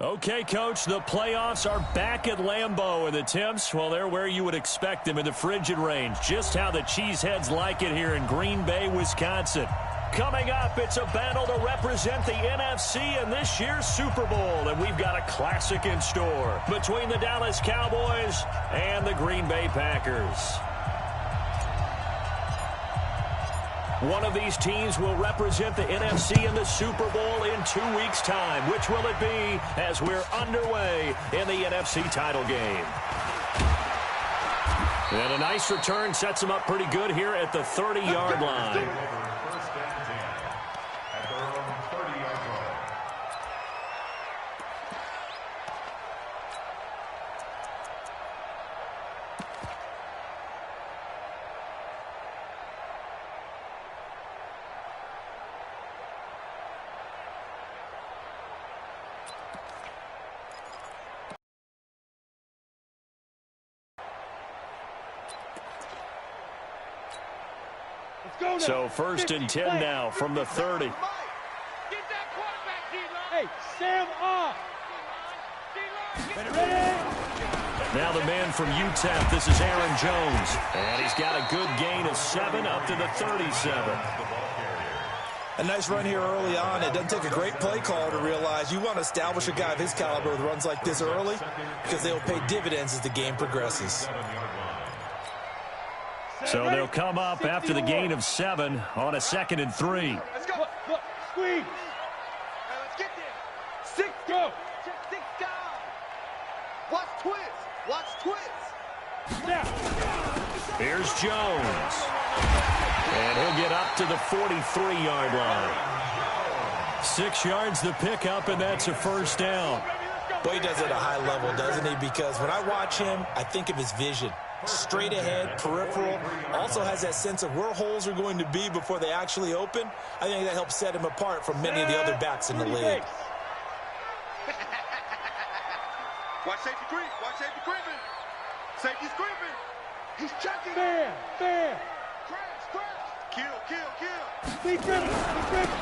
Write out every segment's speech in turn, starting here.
Okay, Coach, the playoffs are back at Lambeau, and the temps, well, they're where you would expect them in the frigid range. Just how the Cheeseheads like it here in Green Bay, Wisconsin. Coming up, it's a battle to represent the NFC in this year's Super Bowl, and we've got a classic in store between the Dallas Cowboys and the Green Bay Packers. One of these teams will represent the NFC in the Super Bowl in 2 weeks' time. Which will it be as we're underway in the NFC title game? And a nice return sets them up pretty good here at the 30-yard line. So 1st and 10 now from the 30. Hey, Sam off. Now the man from UTEP, this is Aaron Jones. And he's got a good gain of 7 up to the 37. A nice run here early on. It doesn't take a great play call to realize you want to establish a guy of his caliber with runs like this early because they'll pay dividends as the game progresses. So they'll come up after the gain of 7 on a 2nd and 3. Let's go. Look, squeeze. Let's get there. 6, go. 6 down. Watch twist. Watch twist. Now. Here's Jones. And he'll get up to the 43-yard line. 6 yards the pickup, and that's a 1st down. Boy, he does it at a high level, doesn't he? Because when I watch him, I think of his vision. Straight ahead, peripheral, also has that sense of where holes are going to be before they actually open. I think that helps set him apart from many of the other backs in the league. Watch safety creep. Watch safety creeping. Safety's creeping. He's checking. Fair. Crash. Kill. Be driven.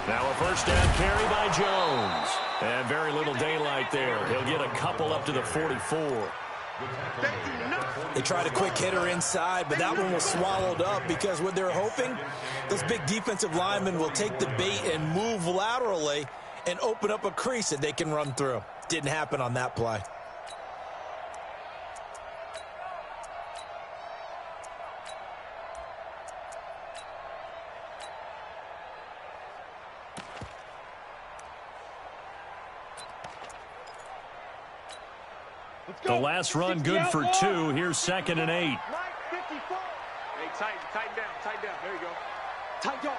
Now a 1st down carry by Jones. And very little daylight there. He'll get a couple up to the 44. They tried a quick hitter inside, but that one was swallowed up because what they're hoping, those big defensive linemen will take the bait and move laterally and open up a crease that they can run through. Didn't happen on that play. The last run good for 2. Here's 2nd and 8. Hey, tighten down. There you go. Tight dog.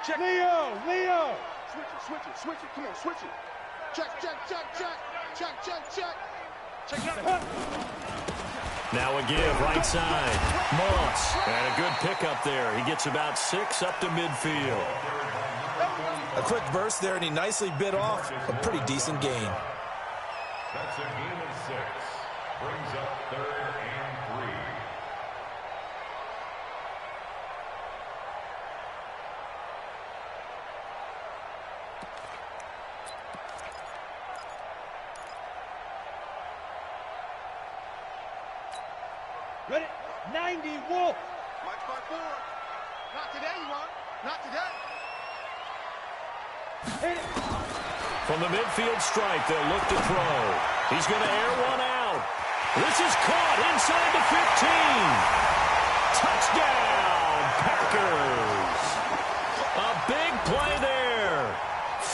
Check. Leo. Switch it. Come on, switch it. Check. Check it out. Now a give, right side. Moss. And a good pickup there. He gets about 6 up to midfield. A quick burst there, and he nicely bit off a pretty decent gain. That's a gain of 6. Brings up 3rd and 3. Ready? 90, Wolf. Watch by 4. Not today, you want. Not today. Hit it. From the midfield stripe, they'll look to throw. He's going to air one out. This is caught inside the 15. Touchdown, Packers. A big play there.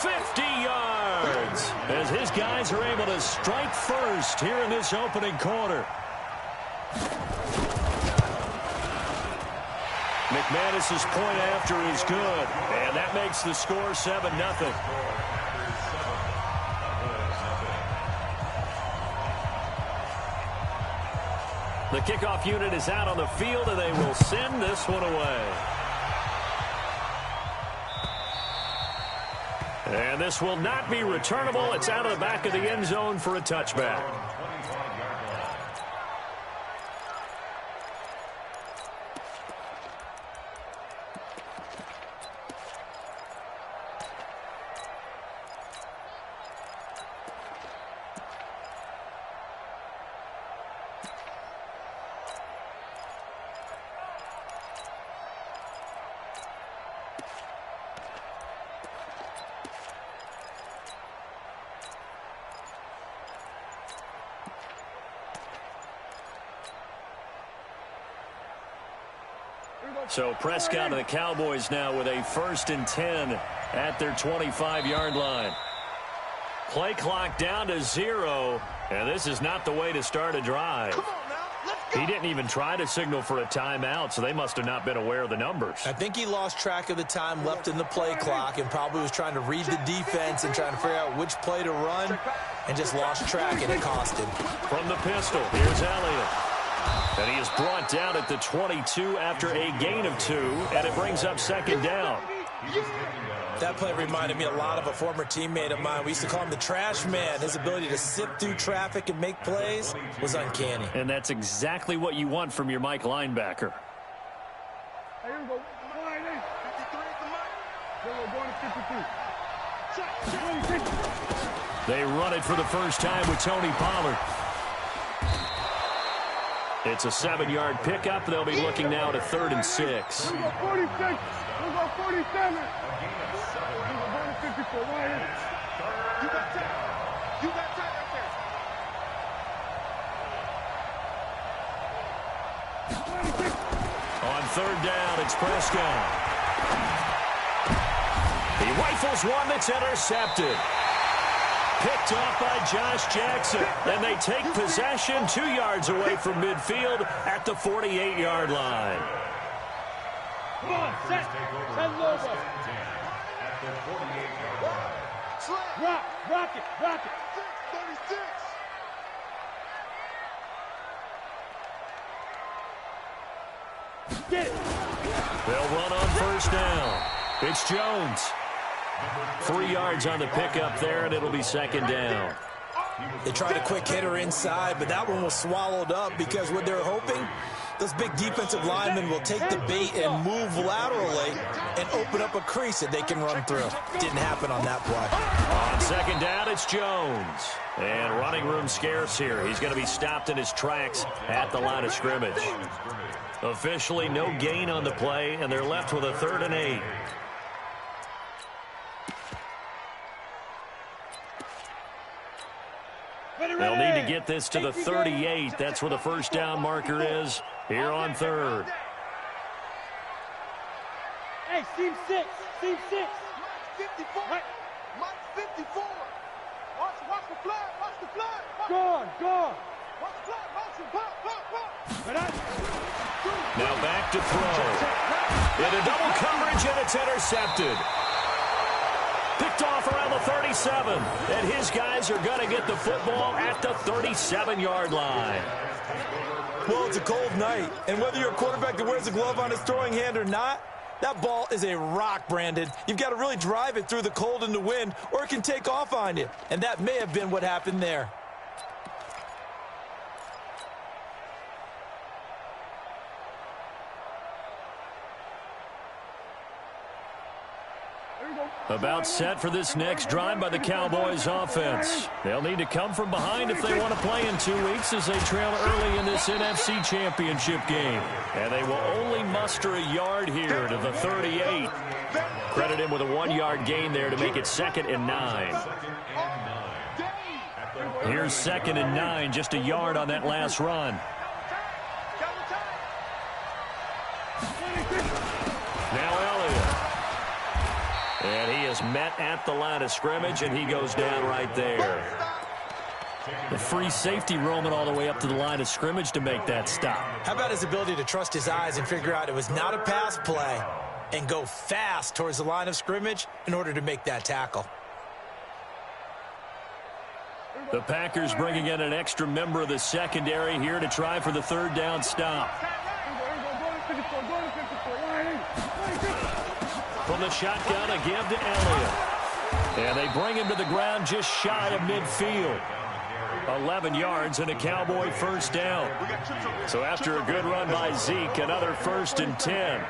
50 yards as his guys are able to strike first here in this opening quarter. McManus's point after is good, and that makes the score 7-0. The kickoff unit is out on the field, and they will send this one away. And this will not be returnable. It's out of the back of the end zone for a touchback. So Prescott and the Cowboys now with a 1st and 10 at their 25-yard line. Play clock down to 0, and this is not the way to start a drive. Come on now, let's go. He didn't even try to signal for a timeout, so they must have not been aware of the numbers. I think he lost track of the time left in the play clock and probably was trying to read the defense and trying to figure out which play to run and just lost track, and it cost him. From the pistol, here's Elliott. And he is brought down at the 22 after a gain of 2, and it brings up 2nd down. That play reminded me a lot of a former teammate of mine. We used to call him the trash man. His ability to sift through traffic and make plays was uncanny. And that's exactly what you want from your Mike linebacker. Here we go. 53 is the Mike. Going to 52. They run it for the first time with Tony Pollard. It's a 7-yard pickup. They'll be looking now to 3rd and 6. Here we go 46. Here we go 47. We're going to 54. Right here. You got time. You got time right there. 26. On 3rd down, it's Prescott. He rifles one that's intercepted. Picked off by Josh Jackson, and they take possession 2 yards away from midfield at the 48-yard line. Come on, set. Set low. Rock it. 36. Get it. They'll run on 1st down. It's Jones. 3 yards on the pickup there, and it'll be 2nd down. They tried a quick hitter inside, but that one was swallowed up because what they're hoping, those big defensive linemen will take the bait and move laterally and open up a crease that they can run through. Didn't happen on that play. On 2nd down, it's Jones. And running room scarce here. He's going to be stopped in his tracks at the line of scrimmage. Officially no gain on the play, and they're left with a 3rd and 8. They'll need to get this to the 38. That's where the 1st down marker is here on 3rd. Hey, seam 6. Seam 6. Mike 54. Right. Mike 54. Watch the flag. Watch the flag. Gone. Watch the flag. Watch it. Pop. Now back to throw. In a double coverage, and it's intercepted. Picked off around the 37, and his guys are going to get the football at the 37-yard line. Well, it's a cold night, and whether you're a quarterback that wears a glove on his throwing hand or not, that ball is a rock, Brandon. You've got to really drive it through the cold and the wind, or it can take off on you, and that may have been what happened there. About set for this next drive by the Cowboys offense. They'll need to come from behind if they want to play in 2 weeks as they trail early in this NFC Championship game. And they will only muster a yard here to the 38. Credit him with a 1-yard gain there to make it 2nd and 9. Here's 2nd and 9, just a yard on that last run. Now Elliott. And he is met at the line of scrimmage, and he goes down right there. The free safety roaming all the way up to the line of scrimmage to make that stop. How about his ability to trust his eyes and figure out it was not a pass play and go fast towards the line of scrimmage in order to make that tackle? The Packers bringing in an extra member of the secondary here to try for the 3rd down stop. From the shotgun, a give to Elliott. And they bring him to the ground just shy of midfield. 11 yards and a Cowboy 1st down. So after a good run by Zeke, another 1st and 10.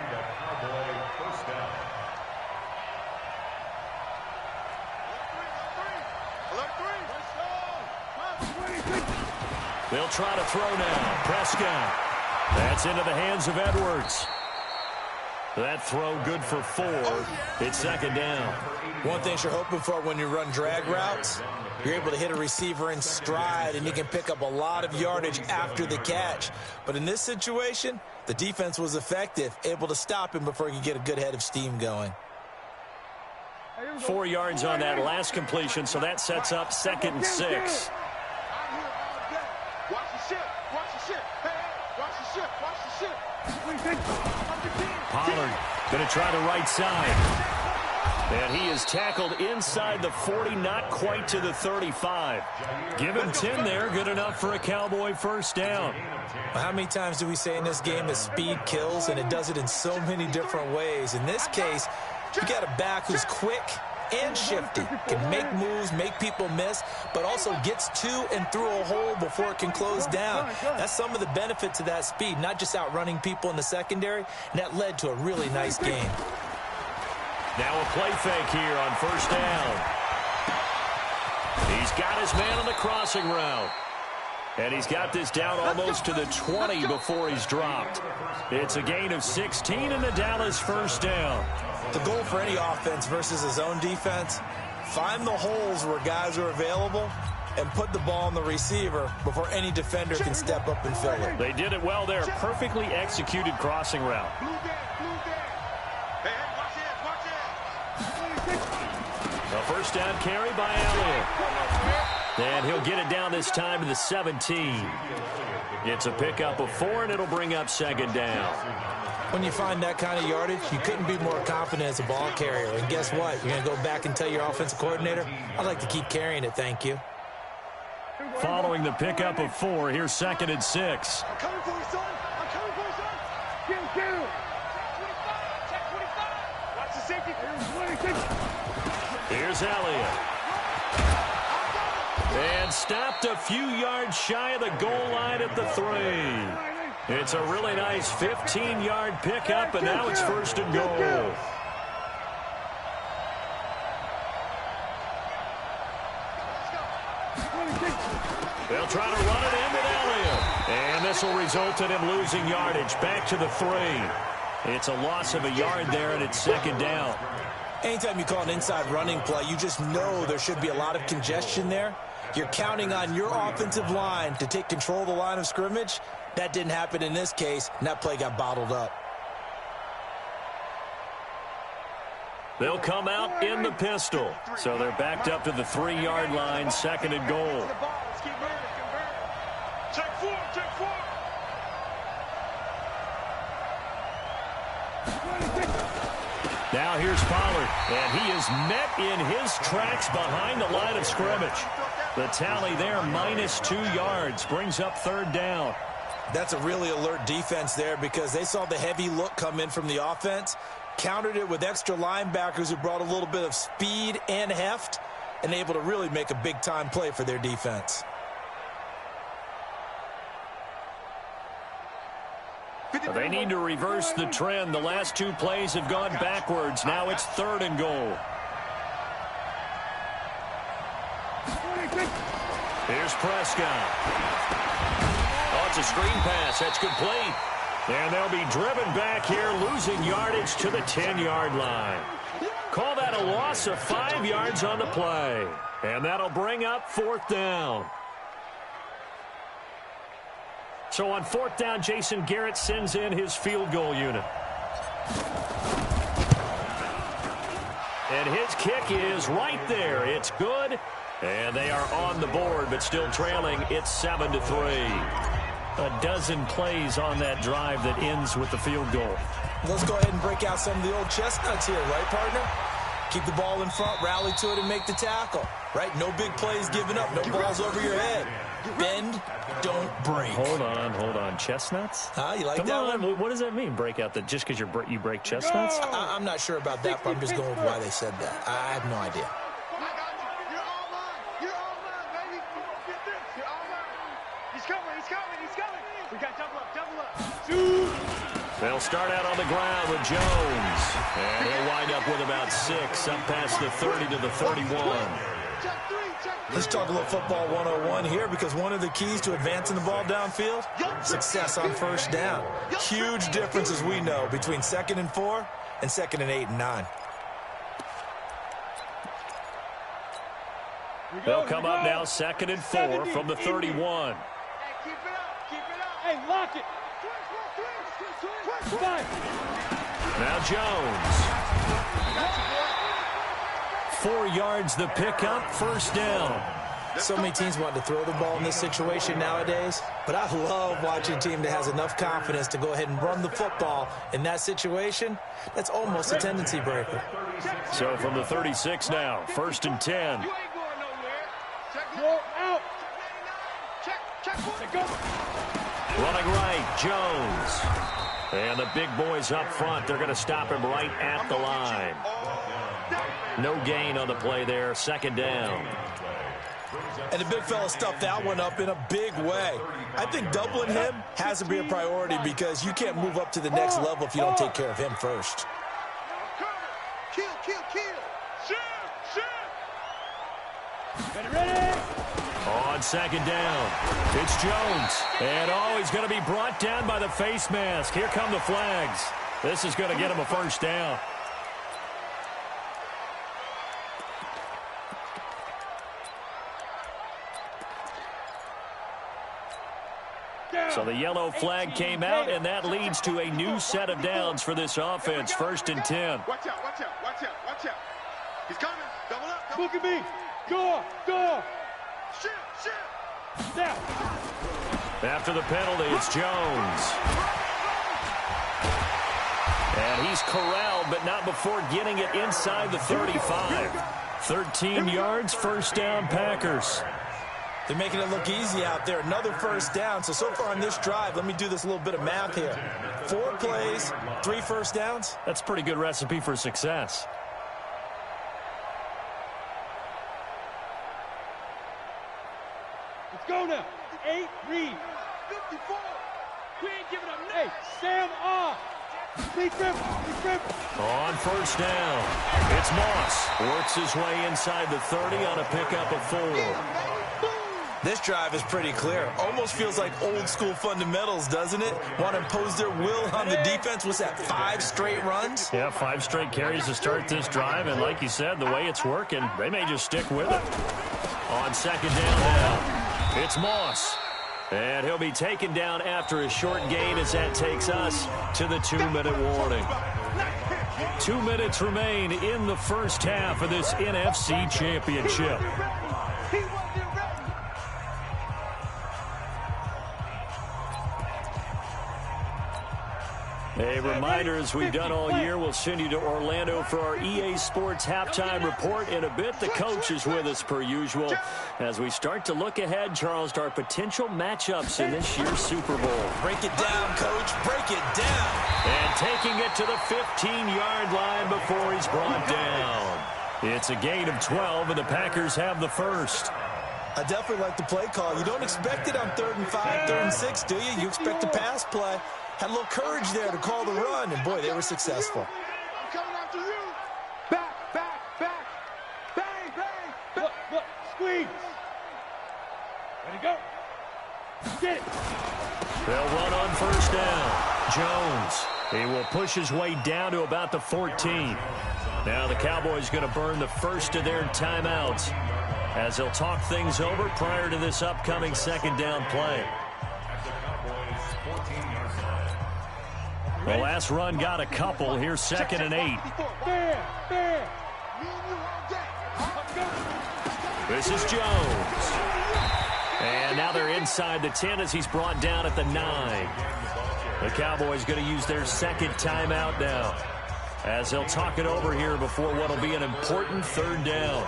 They'll try to throw now. Prescott. That's into the hands of Edwards. That throw good for 4. It's 2nd down. One thing you're hoping for when you run drag routes, you're able to hit a receiver in stride, and you can pick up a lot of yardage after the catch. But in this situation, The defense was effective, able to stop him before he could get a good head of steam going. 4 yards on that last completion, so that sets up 2nd and 6. Watch the ship. Watch the ship. Hey, watch the ship. Watch the ship. Pollard going to try the right side. And he is tackled inside the 40, not quite to the 35. Give him 10 there, good enough for a Cowboy first down. Well, how many times do we say in this game that speed kills, and it does it in so many different ways? In this case, you got a back who's quick and shifty, can make moves, make people miss, but also gets to and through a hole before it can close down. That's some of the benefit to that speed, not just outrunning people in the secondary, and that led to a really nice game. Now a play fake here on first down. He's got his man on the crossing route. And he's got this down almost to the 20 before he's dropped. It's a gain of 16 and the Dallas first down. The goal for any offense versus his own defense, find the holes where guys are available and put the ball on the receiver before any defender can step up and fill it. They did it well there. Perfectly executed crossing route. A first down carry by Elliott. And he'll get it down this time to the 17. It's a pickup of 4, and it'll bring up 2nd down. When you find that kind of yardage, you couldn't be more confident as a ball carrier. And guess what? You're going to go back and tell your offensive coordinator, I'd like to keep carrying it, thank you. Following the pickup of 4, here's 2nd and 6. I'm coming for you, son. I'm coming for you, son. Get him. Check 25. Watch the safety. Here's Elliott. And stopped a few yards shy of the goal line at the 3. It's a really nice 15-yard pickup, and now it's 1st and goal. They'll try to run it in with Elliott. And this will result in him losing yardage back to the 3. It's a loss of a yard there, and it's 2nd down. Anytime you call an inside running play, you just know there should be a lot of congestion there. You're counting on your offensive line to take control of the line of scrimmage. That didn't happen in this case, and that play got bottled up. They'll come out in the pistol. So they're backed up to the 3-yard line, 2nd and goal. Check 4. Check 4. Now here's Pollard, and he is met in his tracks behind the line of scrimmage. The tally there, -2 yards, brings up 3rd down. That's a really alert defense there because they saw the heavy look come in from the offense, countered it with extra linebackers who brought a little bit of speed and heft, and able to really make a big-time play for their defense. They need to reverse the trend. The last 2 plays have gone backwards. Now it's 3rd and goal. Here's Prescott. Oh, it's a screen pass. That's complete. And they'll be driven back here, losing yardage to the 10-yard line. Call that a loss of 5 yards on the play. And that'll bring up 4th down. So on 4th down, Jason Garrett sends in his field goal unit. And his kick is right there. It's good. And they are on the board, but still trailing. It's 7-3. A dozen plays on that drive that ends with the field goal. Let's go ahead and break out some of the old chestnuts here, right, partner? Keep the ball in front, rally to it, and make the tackle, right? No big plays given up, no balls over your head. Bend, don't break. Hold on. Chestnuts? You like Come that on. one? What does that mean, break out? Just because you break chestnuts? I'm not sure about that, but I'm just going with why they said that. I have no idea. You're all mine, baby. Get this. You're all mine. He's coming. We got double up. Shoot. They'll start out on the ground with Jones. And he'll wind up with about 6, up past the 30 to the 31. Let's talk a little football 101 here, because one of the keys to advancing the ball downfield, success on first down. Huge difference, as we know, between 2nd and 4 and 2nd and 8 and 9. They'll come up now 2nd and 4 from the 31. Hey, keep it up. Hey, lock it. Now Jones. 4 yards the pickup, first down. So many teams want to throw the ball in this situation nowadays, but I love watching a team that has enough confidence to go ahead and run the football. In that situation, that's almost a tendency breaker. So from the 36 now, first and 10. You ain't going nowhere. You're out. Check. Go. Running right, Jones. And the big boys up front, they're going to stop him right at the line. No gain on the play there, second down. And the big fella stuffed that one up in a big way. I think doubling him has to be a priority because you can't move up to the next level if you don't take care of him first. Kill. Ready. On second down, it's Jones. And he's going to be brought down by the face mask. Here come the flags. This is going to get him a first down. So the yellow flag came out, and that leads to a new set of downs for this offense. First and 10. Watch out. He's coming. Double up. Look at me. Go. Shit. Down. After the penalty, it's Jones. And he's corralled, but not before getting it inside the 35. 13 yards, first down, Packers. They're making it look easy out there. Another first down. So far on this drive, let me do this little bit of math here. 4 plays, 3 first downs. That's a pretty good recipe for success. Let's go now. 8, read. 54. We ain't giving up. Hey, Sam off. Please grip. On first down, it's Moss. Works his way inside the 30 on a pickup of 4. This drive is pretty clear. Almost feels like old school fundamentals, doesn't it? Want to impose their will on the defense. Was that 5 straight runs? Yeah, 5 straight carries to start this drive. And like you said, the way it's working, they may just stick with it. On second down now, it's Moss. And he'll be taken down after a short gain as that takes us to the 2-minute warning. 2 minutes remain in the first half of this NFC Championship. A reminder, as we've done all year, we'll send you to Orlando for our EA Sports halftime report in a bit. The coach is with us per usual as we start to look ahead, Charles, to our potential matchups in this year's Super Bowl. Break it down, Coach. Break it down. And taking it to the 15-yard line before he's brought down. It's a gain of 12, and the Packers have the first. I definitely like the play call. You don't expect it on 3rd and 5, 3rd and 6, do you? You expect a pass play. Had a little courage there to call the run, and boy, they were successful. I'm coming after you. Back. Bang. Look, squeeze. Ready, go. Get it. They'll run on first down. Jones, he will push his way down to about the 14. Now the Cowboys going to burn the first of their timeouts as they'll talk things over prior to this upcoming second down play. The last run got a couple. Here's 2nd and 8. There. This is Jones. And now they're inside the 10 as he's brought down at the 9. The Cowboys going to use their second timeout now as they'll talk it over here before what will be an important 3rd down.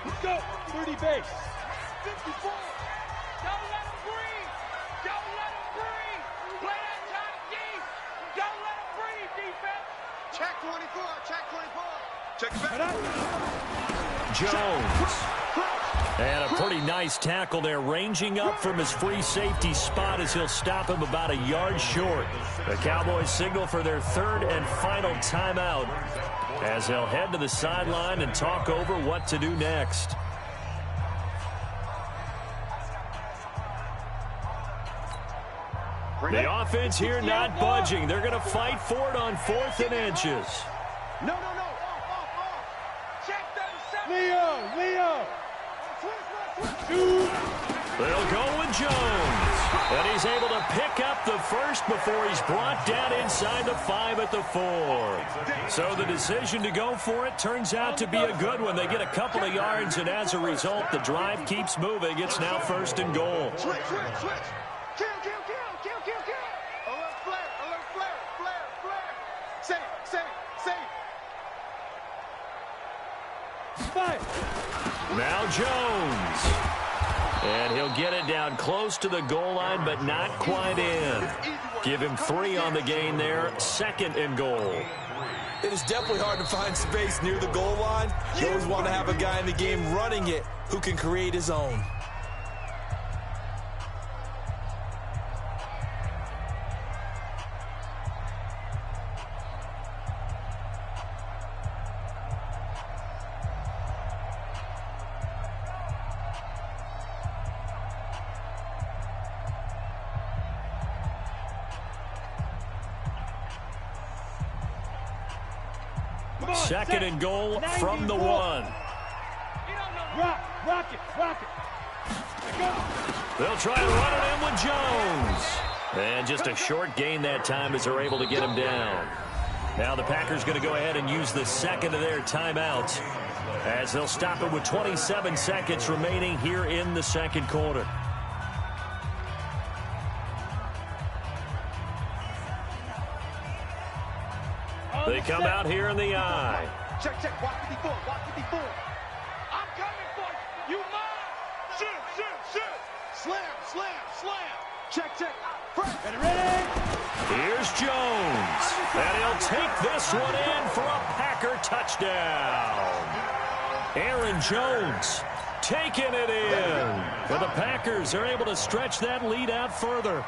Let's go. 30 base. 54. Don't let him breathe. Play that time deep. Don't let him breathe, defense. Check 24. Check it back. Jones. And a pretty nice tackle there, ranging up from his free safety spot as he'll stop him about a yard short. The Cowboys signal for their 3rd and final timeout as they'll head to the sideline and talk over what to do next. The offense here not budging. They're going to fight for it on 4th and inches. No. Off. Check 37. Leo. 2. They'll go with Jones. And he's able to pick up the first before he's brought down inside the 5 at the 4. So the decision to go for it turns out to be a good one. They get a couple of yards, and as a result, the drive keeps moving. It's now 1st and goal. Switch. Kill. Alert flare. Save. Fire. Now Jones. And he'll get it down close to the goal line, but not quite in. Give him 3 on the gain there. 2nd and goal. It is definitely hard to find space near the goal line. You always want to have a guy in the game running it who can create his own. Second and goal from the 1. Rock it. They'll try to run it in with Jones. And just a short gain that time as they're able to get him down. Now the Packers going to go ahead and use the second of their timeouts as they'll stop it with 27 seconds remaining here in the second quarter. They come out here in the eye. Check. Watch 54. I'm coming for you. You mine. Shoot. Slam. Check. Ready. Here's Jones. And he'll take this one in for a Packer touchdown. Aaron Jones taking it in. And the Packers are able to stretch that lead out further.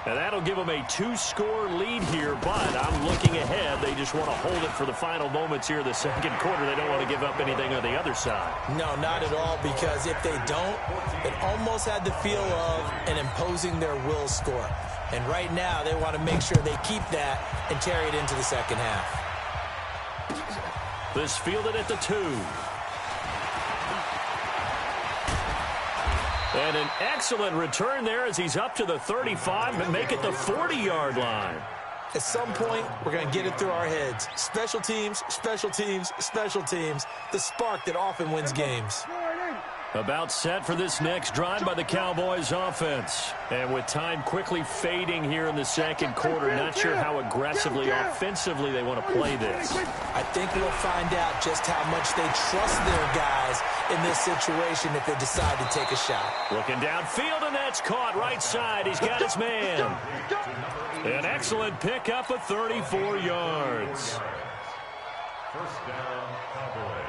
And that'll give them a 2-score lead here, but I'm looking ahead. They just want to hold it for the final moments here of the second quarter. They don't want to give up anything on the other side. No, not at all, because if they don't, it almost had the feel of an imposing their will score. And right now, they want to make sure they keep that and carry it into the second half. This fielded at the 2. And an excellent return there as he's up to the 35 and make it the 40-yard line. At some point, we're going to get it through our heads. Special teams. The spark that often wins games. About set for this next drive by the Cowboys offense. And with time quickly fading here in the second quarter, not sure how aggressively offensively they want to play this. I think we'll find out just how much they trust their guys in this situation if they decide to take a shot. Looking downfield, and that's caught right side. He's got his man. An excellent pickup of 34 yards. First down, Cowboys.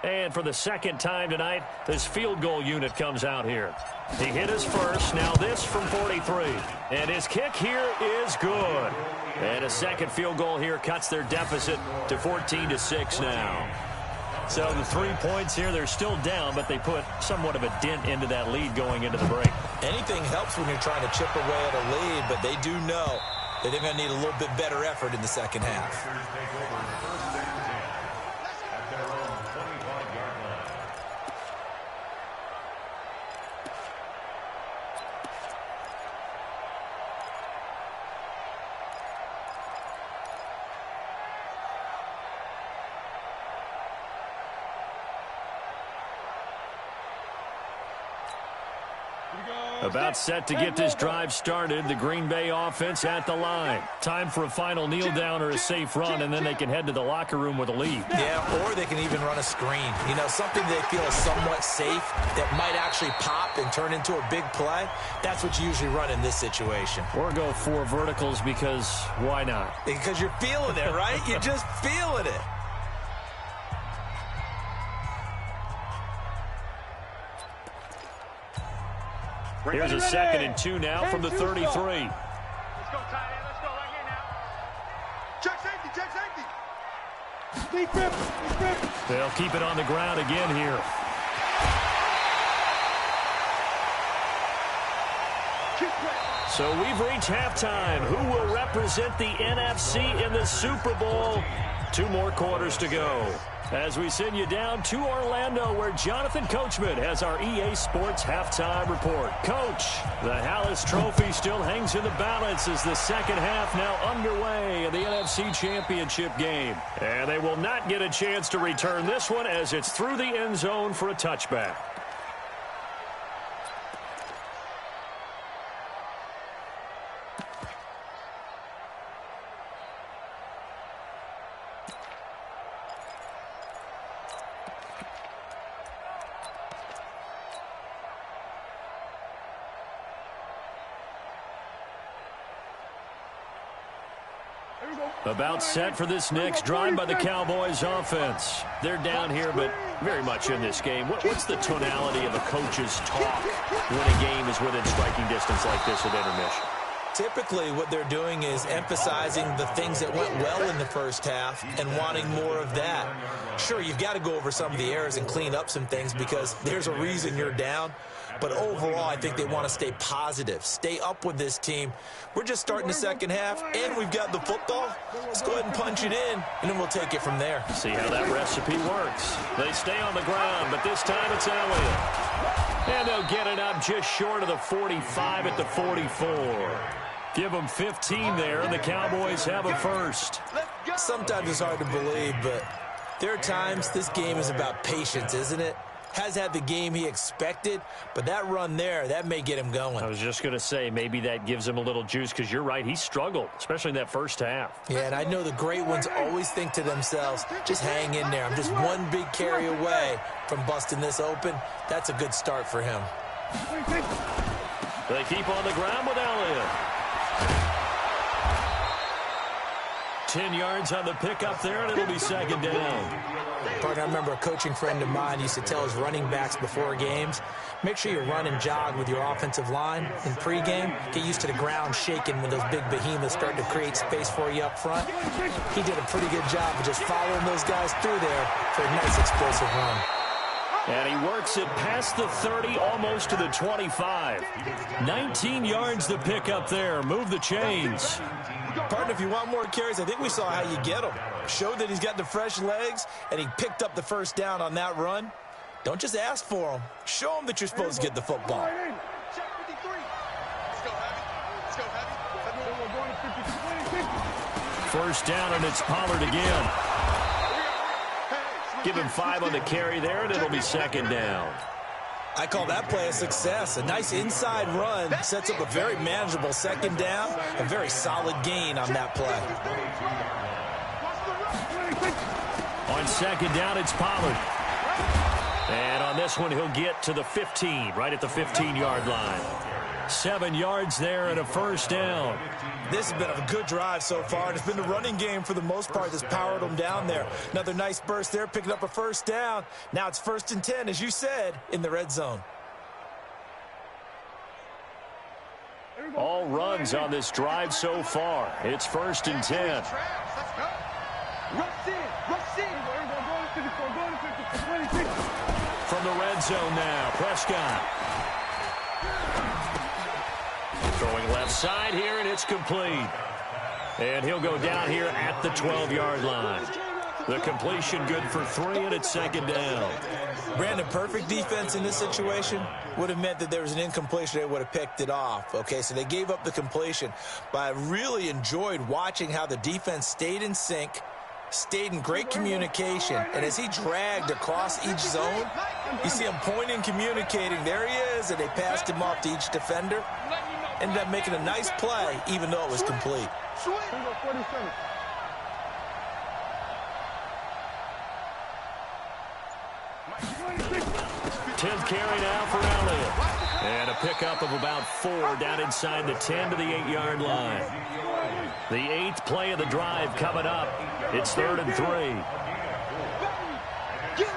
And for the second time tonight, this field goal unit comes out here. He hit his first, now this from 43. And his kick here is good. And a second field goal here cuts their deficit to 14-6 now. So the 3 points here, they're still down, but they put somewhat of a dent into that lead going into the break. Anything helps when you're trying to chip away at a lead, but they do know that they're going to need a little bit better effort in the second half. About set to get this drive started. The Green Bay offense at the line. Time for a final kneel down or a safe run, and then they can head to the locker room with a lead. Yeah, or they can even run a screen. You know, something they feel is somewhat safe that might actually pop and turn into a big play. That's what you usually run in this situation. Or go 4 verticals because why not? Because you're feeling it, right? You're just feeling it. Here's a 2nd and 2 now from the 33. Let's go, tight end. Let's go right here now. Check safety. Deep rip. They'll keep it on the ground again here. So we've reached halftime. Who will represent the NFC in the Super Bowl? 2 more quarters to go. As we send you down to Orlando, where Jonathan Coachman has our EA Sports halftime report. Coach, the Hallis Trophy still hangs in the balance as the second half now underway in the NFC Championship game. And they will not get a chance to return this one as it's through the end zone for a touchback. About set for this next drive by the Cowboys offense. They're down here, but very much in this game. What's the tonality of a coach's talk when a game is within striking distance like this at intermission? Typically, what they're doing is emphasizing the things that went well in the first half and wanting more of that. Sure, you've got to go over some of the errors and clean up some things because there's a reason you're down. But overall, I think they want to stay positive, stay up with this team. We're just starting the second half, and we've got the football. Let's go ahead and punch it in, and then we'll take it from there. See how that recipe works. They stay on the ground, but this time it's Elliott. And they'll get it up just short of the 45 at the 44. Give them 15 there, and the Cowboys have a first. Sometimes it's hard to believe, but there are times this game is about patience, isn't it? Has had the game he expected, but that run there, that may get him going. I was just going to say, maybe that gives him a little juice because you're right, he struggled, especially in that first half. Yeah, and I know the great ones always think to themselves, just hang in there. I'm just one big carry away from busting this open. That's a good start for him. They keep on the ground with Elliott. 10 yards on the pickup there, and it'll be second down. Partner, I remember a coaching friend of mine used to tell his running backs before games, make sure you run and jog with your offensive line in pregame. Get used to the ground shaking when those big behemoths start to create space for you up front. He did a pretty good job of just following those guys through there for a nice explosive run. And he works it past the 30, almost to the 25. 19 yards to pick up there. Move the chains. Partner, if you want more carries, I think we saw how you get them. Showed that he's got the fresh legs, and he picked up the first down on that run. Don't just ask for them. Show them that you're supposed to get the football. First down, and it's Pollard again. Give him 5 on the carry there, and it'll be second down. I call that play a success. A nice inside run sets up a very manageable second down. A very solid gain on that play. On second down, it's Pollard. And on this one, he'll get to the 15, right at the 15-yard line. 7 yards there and a first down. This has been a good drive so far, and it's been the running game for the most part that's powered them down there. Another nice burst there, picking up a first down. Now it's 1st and 10, as you said, in the red zone. All runs on this drive so far. It's 1st and 10. From the red zone now, Prescott. Throwing left side here, and it's complete. And he'll go down here at the 12-yard line. The completion good for 3, and it's second down. Brandon, perfect defense in this situation would have meant that there was an incompletion. They would have picked it off. Okay, so they gave up the completion. But I really enjoyed watching how the defense stayed in sync, stayed in great communication, and as he dragged across each zone, you see him pointing, communicating. There he is, and they passed him off to each defender. Ended up making a nice play, even though it was complete. 10th carry now for Elliott. And a pickup of about 4 down inside the 10 to the 8-yard line. The 8th play of the drive coming up. It's 3rd and 3. Get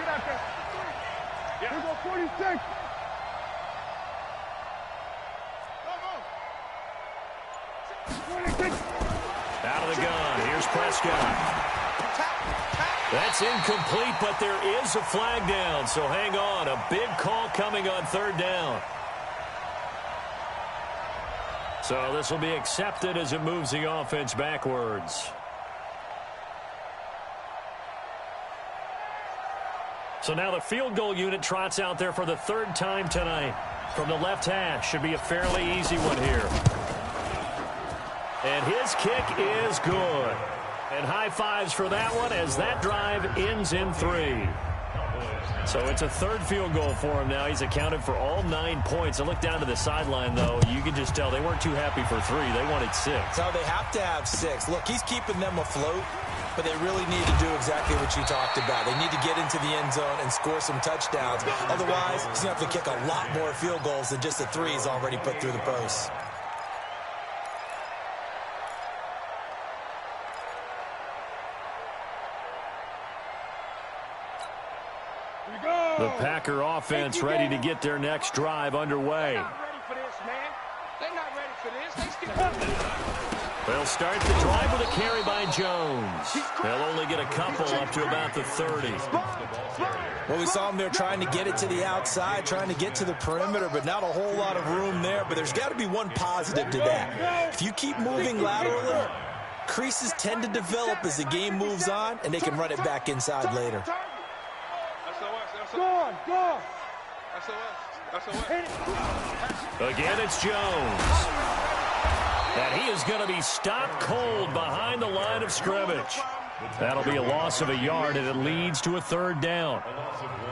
out there. Here go 46. Out of the gun. Here's Prescott. That's incomplete, but there is a flag down, so hang on. A big call coming on 3rd down. So So this will be accepted as it moves the offense backwards. So now the field goal unit trots out there for the third time tonight. From the left hash, should be a fairly easy one here. And his kick is good. And high fives for that one as that drive ends in 3. So it's a third field goal for him now. He's accounted for all 9 points. I look down to the sideline, though. You can just tell they weren't too happy for 3. They wanted 6. So they have to have 6. Look, he's keeping them afloat, but they really need to do exactly what you talked about. They need to get into the end zone and score some touchdowns. Otherwise, he's going to have to kick a lot more field goals than just the 3 he's already put through the post. The Packer offense ready to get their next drive underway. They're not ready for this, man. They're not ready for this. They still They'll start the drive with a carry by Jones. They'll only get a couple up to about the 30. Well, we saw them there trying to get it to the outside, trying to get to the perimeter, but not a whole lot of room there. But there's got to be one positive to that. If you keep moving laterally, creases tend to develop as the game moves on, and they can run it back inside later. Go. Again, it's Jones. And he is going to be stopped cold behind the line of scrimmage. That'll be a loss of a yard, and it leads to a third down.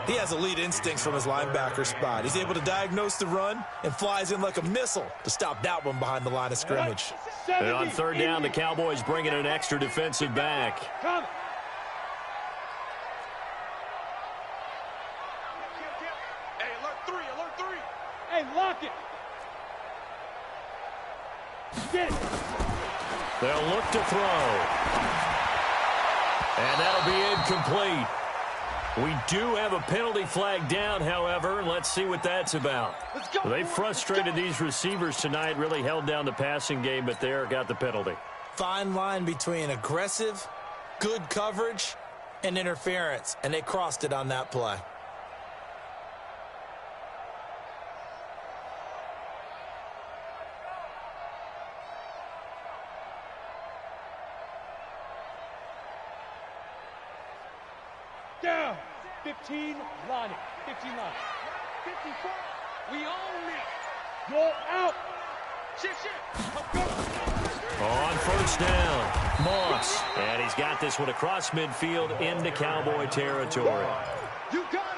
He has elite instincts from his linebacker spot. He's able to diagnose the run and flies in like a missile to stop that one behind the line of scrimmage. And on third down, the Cowboys bring in an extra defensive back. Come. Hey, lock it. Get it. They'll look to throw. And that'll be incomplete. We do have a penalty flag down, however, and let's see what that's about. They frustrated these receivers tonight, really held down the passing game, but there got the penalty. Fine line between aggressive, good coverage, and interference, and they crossed it on that play. Down. 15 line it. 15 line. 54. We own it. Go out. Shit. On first down, Moss. And he's got this one across midfield into Cowboy territory.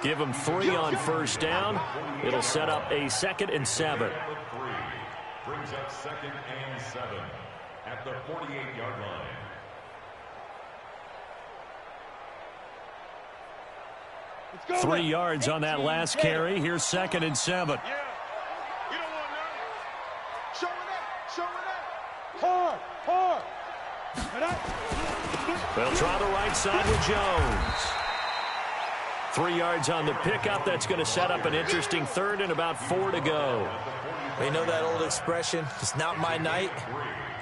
Give him 3 on first down. It'll set up a 2nd and 7. Brings up 2nd and 7 at the 48-yard line. Let's go. 3 yards on that last carry. Here's 2nd and 7. Yeah. You don't want none. Showing up. Hard. They'll try the right side with Jones. 3 yards on the pickup. That's going to set up an interesting third and about 4 to go. They know that old expression, it's not my night.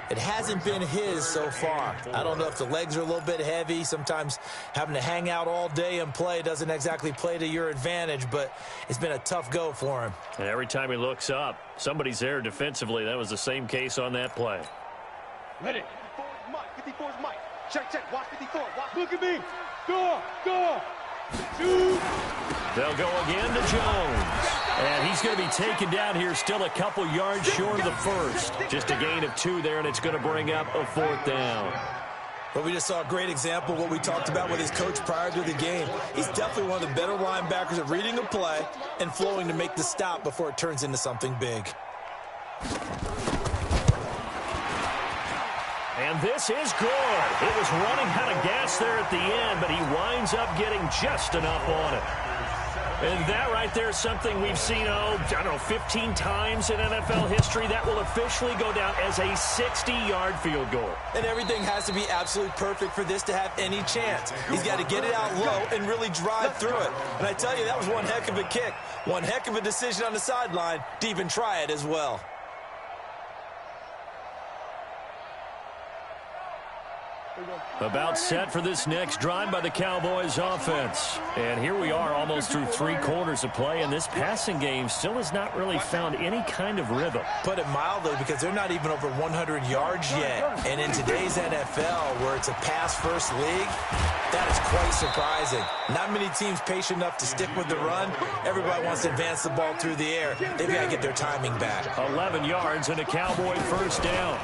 It hasn't been his so far. I don't know if the legs are a little bit heavy. Sometimes having to hang out all day and play doesn't exactly play to your advantage, but it's been a tough go for him. And every time he looks up, somebody's there defensively. That was the same case on that play. Ready. 54's Mike. 54's Mike. Check. Watch 54. Watch. Look at me. Go. Shoot. They'll go again to Jones. And he's going to be taken down here, still a couple yards short of the first. Just a gain of 2 there, and it's going to bring up a 4th down. But we just saw a great example of what we talked about with his coach prior to the game. He's definitely one of the better linebackers at reading a play and flowing to make the stop before it turns into something big. And this is good. It was running out of gas there at the end, but he winds up getting just enough on it. And that right there is something we've seen, 15 times in NFL history. That will officially go down as a 60-yard field goal. And everything has to be absolutely perfect for this to have any chance. He's got to get it out low and really drive through it. And I tell you, that was one heck of a kick. One heck of a decision on the sideline to even try it as well. About set for this next drive by the Cowboys offense. And here we are almost through 3 quarters of play, and this passing game still has not really found any kind of rhythm. Put it mildly, because they're not even over 100 yards yet. And in today's NFL, where it's a pass-first league, that is quite surprising. Not many teams patient enough to stick with the run. Everybody wants to advance the ball through the air. They've got to get their timing back. 11 yards and a Cowboy first down.